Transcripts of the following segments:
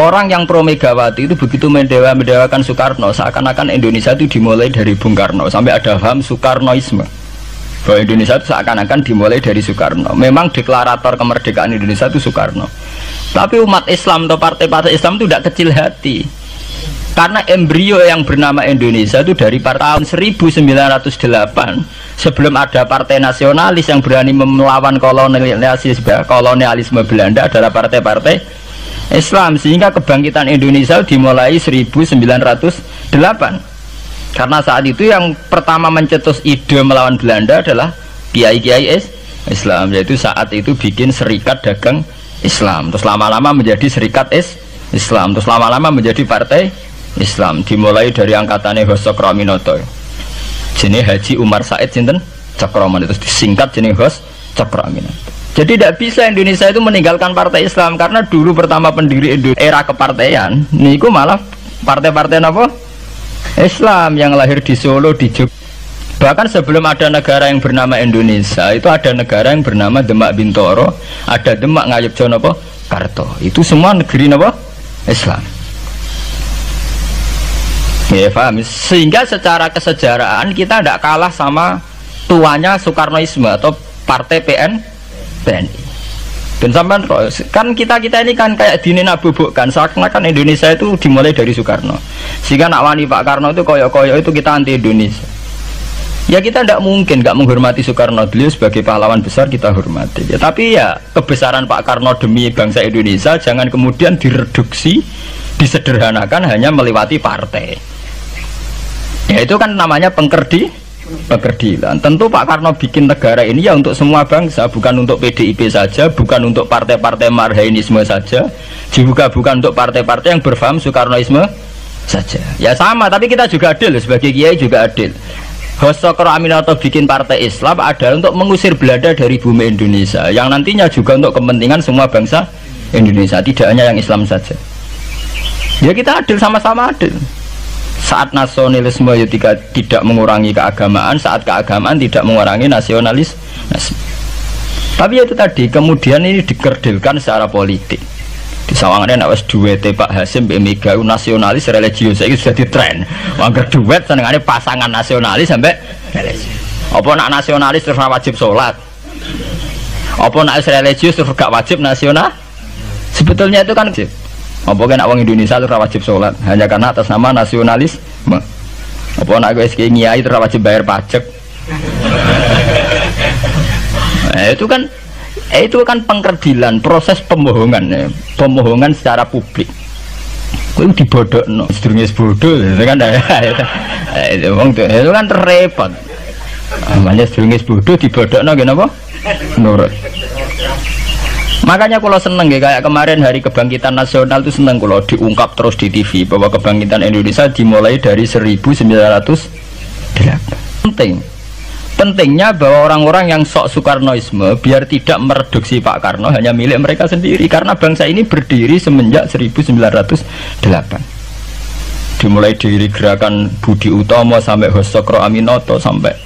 Orang yang pro Megawati itu begitu mendewakan Soekarno, seakan-akan Indonesia itu dimulai dari Bung Karno, sampai ada paham Soekarnoisme bahwa Indonesia itu seakan-akan dimulai dari Soekarno. Memang deklarator kemerdekaan Indonesia itu Soekarno, tapi umat Islam atau partai-partai Islam itu tidak kecil hati, karena embrio yang bernama Indonesia itu dari tahun 1908, sebelum ada partai nasionalis yang berani melawan kolonialisme Belanda, adalah partai-partai Islam. Sehingga kebangkitan Indonesia dimulai 1908, karena saat itu yang pertama mencetus ide melawan Belanda adalah kiai-kiai Islam, yaitu saat itu bikin serikat dagang Islam, terus lama-lama menjadi serikat Islam, terus lama-lama menjadi partai Islam. Dimulai dari angkatannya Hos Cokroaminoto, jenis Haji Umar Said Sinten Cokroaminoto, terus disingkat jenis Hos Cokroaminoto. Jadi tidak bisa Indonesia itu meninggalkan partai Islam, karena dulu pertama pendiri era kepartaian niku malah partai-partai apa? Islam yang lahir di Solo, di Jogja. Bahkan sebelum ada negara yang bernama Indonesia, itu ada negara yang bernama Demak Bintoro, ada Demak Ngayogyakarta apa? Karto. Itu semua negeri apa? Islam. Ya, paham? Sehingga secara kesejarahan kita tidak kalah sama tuanya Soekarnoisme atau partai PNI. Dan sampai kan kita ini kan kayak dinabubukkan seakan-akan Indonesia itu dimulai dari Soekarno, sehingga nak wani Pak Karno itu koyok-koyok itu kita anti Indonesia. Ya kita tidak mungkin nggak menghormati Soekarno, beliau sebagai pahlawan besar kita hormati ya, tapi ya kebesaran Pak Karno demi bangsa Indonesia jangan kemudian direduksi, disederhanakan hanya melewati partai. Ya itu kan namanya pekerdilan. Tentu Pak Karno bikin negara ini ya untuk semua bangsa, bukan untuk PDIP saja, bukan untuk partai-partai marhainisme saja, juga bukan untuk partai-partai yang berfaham Soekarnoisme saja. Ya sama, tapi kita juga adil, sebagai kiai juga adil. Hos Cokroaminoto bikin partai Islam adalah untuk mengusir Belanda dari bumi Indonesia, yang nantinya juga untuk kepentingan semua bangsa Indonesia, tidak hanya yang Islam saja. Ya kita adil, sama-sama adil. Saat nasionalisme ya tidak mengurangi keagamaan, saat keagamaan tidak mengurangi nasionalis. Tapi itu tadi kemudian ini dikerdilkan secara politik. Di sawangannya nak wis duwete Pak Hasim Mbak Mega nasionalis religius itu sudah ditren. Wangger duet senengane pasangan nasionalis sampai religius. Apa nak nasionalis terus wajib sholat? Apa nak religius terus gak wajib nasional? Sebetulnya itu kan apa kena orang Indonesia itu wajib sholat hanya karena atas nama nasionalisme. Apa nak gue kiai itu wajib bayar pajak. Itu kan pengkerdilan, proses pembohongan ya. Pembohongan secara publik. Itu dibodokno, sedurunge bodoh itu kan itu kan repot. Namanya sedurunge bodoh dibodokno kenapa? Nurut. Makanya kalau seneng ya, kayak kemarin Hari Kebangkitan Nasional itu seneng kalau diungkap terus di TV bahwa kebangkitan Indonesia dimulai dari 1908. Pentingnya bahwa orang-orang yang sok Soekarnoisme biar tidak mereduksi Pak Karno hanya milik mereka sendiri, karena bangsa ini berdiri semenjak 1908. Dimulai dari gerakan Budi Utomo sampai Hos Cokroaminoto sampai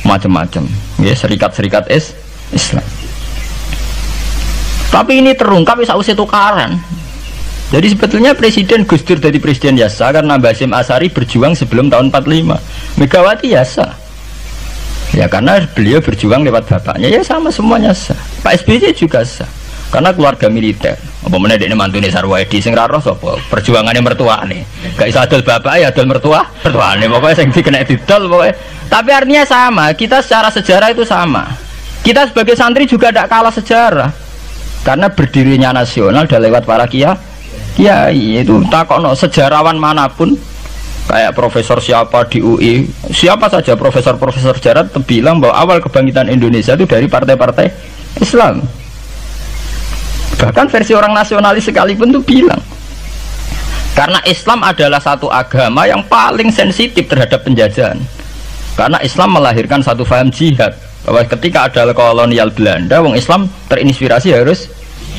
macam-macam ya, serikat-serikat Islam. Tapi ini terungkap sausé tukaran. Jadi sebetulnya Presiden Gus Dur dari Presiden Yasa karena Basim Asari berjuang sebelum tahun 45. Megawati Yasa. Ya karena beliau berjuang lewat bapaknya, ya sama semuanya sah. Pak SBY juga sah. Karena keluarga militer. Apa meneh dekne mantune Sarwaedi sing ra roh sapa? Perjuangane mertuane. Gak iso adol bapak ya adol mertuane. Pokoknya sing dikena didol pokoknya. Tapi artinya sama, kita secara sejarah itu sama. Kita sebagai santri juga tidak kalah sejarah. Karena berdirinya nasional sudah lewat para kiai itu takokno sejarawan manapun kayak profesor siapa di UI, siapa saja profesor sejarah bilang bahwa awal kebangkitan Indonesia itu dari partai-partai Islam. Bahkan versi orang nasionalis sekalipun tuh bilang karena Islam adalah satu agama yang paling sensitif terhadap penjajahan, karena Islam melahirkan satu faham jihad, bahwa ketika ada kolonial Belanda, wong Islam terinspirasi harus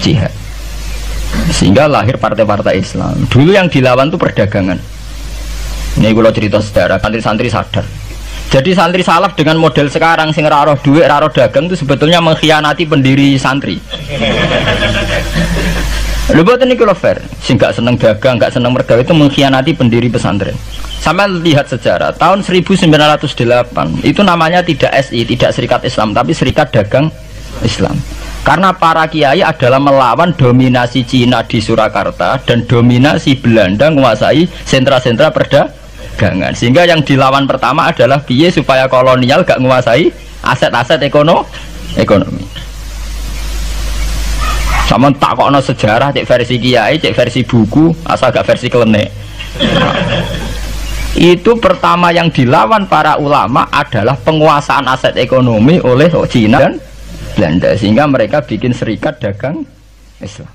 jihad, sehingga lahir partai-partai Islam. Dulu yang dilawan itu perdagangan. Ini kalau cerita sejarah, santri-santri sadar. Jadi santri salaf dengan model sekarang sing ra roh duit, ra roh dagang itu sebetulnya mengkhianati pendiri santri. Lho boten niku lho fair, sing gak seneng dagang, gak seneng mergawe itu mengkhianati pendiri pesantren. Sampai lihat sejarah, tahun 1908 itu namanya tidak SI, tidak Serikat Islam, tapi Serikat Dagang Islam. Karena para kiai adalah melawan dominasi Cina di Surakarta dan dominasi Belanda menguasai sentra-sentra perdagangan. Sehingga yang dilawan pertama adalah piye supaya kolonial gak menguasai aset-aset ekonomi. Sama takokno sejarah, cek versi kiai, cek versi buku, asal gak versi klenek. Itu pertama yang dilawan para ulama adalah penguasaan aset ekonomi oleh Cina dan Belanda, sehingga mereka bikin Serikat Dagang Islam.